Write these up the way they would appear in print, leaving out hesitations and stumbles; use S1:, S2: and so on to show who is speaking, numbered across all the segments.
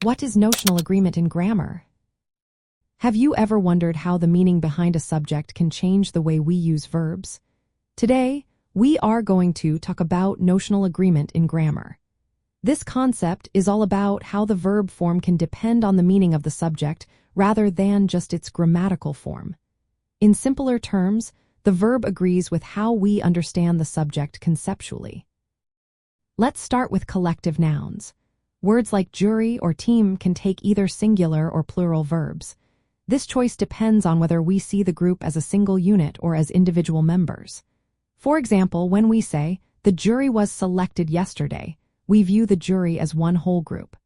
S1: What is notional agreement in grammar? Have you ever wondered how the meaning behind a subject can change the way we use verbs? Today, we are going to talk about notional agreement in grammar. This concept is all about how the verb form can depend on the meaning of the subject rather than just its grammatical form. In simpler terms, the verb agrees with how we understand the subject conceptually. Let's start with collective nouns. Words like jury or team can take either singular or plural verbs. This choice depends on whether we see the group as a single unit or as individual members. For example, when we say, "The jury was selected yesterday," we view the jury as one whole group.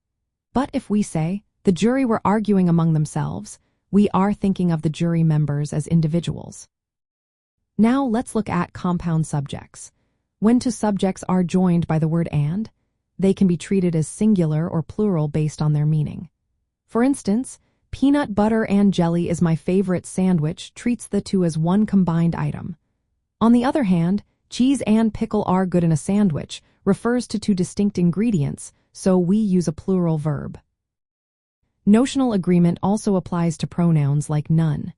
S1: But if we say, "The jury were arguing among themselves," we are thinking of the jury members as individuals. Now let's look at compound subjects. When two subjects are joined by the word and, they can be treated as singular or plural based on their meaning. For instance, peanut butter and jelly is my favorite sandwich treats the two as one combined item. On the other hand, cheese and pickle are good in a sandwich refers to two distinct ingredients, so we use a plural verb. Notional agreement also applies to pronouns like none.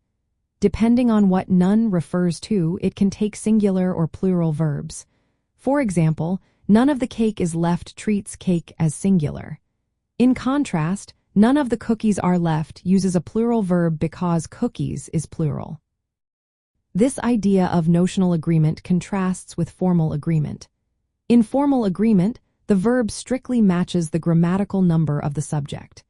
S1: Depending on what none refers to, it can take singular or plural verbs. For example, none of the cake is left treats cake as singular. In contrast, none of the cookies are left uses a plural verb because cookies is plural. This idea of notional agreement contrasts with formal agreement. In formal agreement, the verb strictly matches the grammatical number of the subject.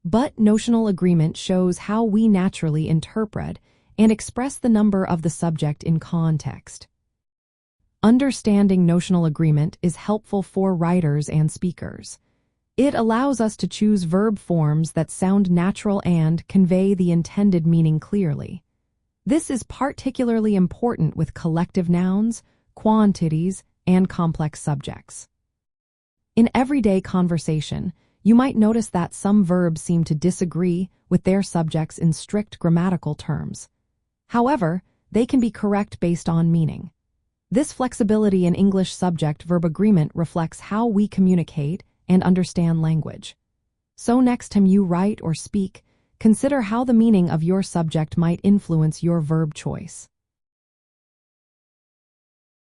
S1: But notional agreement shows how we naturally interpret and express the number of the subject in context. Understanding notional agreement is helpful for writers and speakers. It allows us to choose verb forms that sound natural and convey the intended meaning clearly. This is particularly important with collective nouns, quantities, and complex subjects. In everyday conversation, you might notice that some verbs seem to disagree with their subjects in strict grammatical terms. However, they can be correct based on meaning. This flexibility in English subject-verb agreement reflects how we communicate and understand language. So next time you write or speak, consider how the meaning of your subject might influence your verb choice.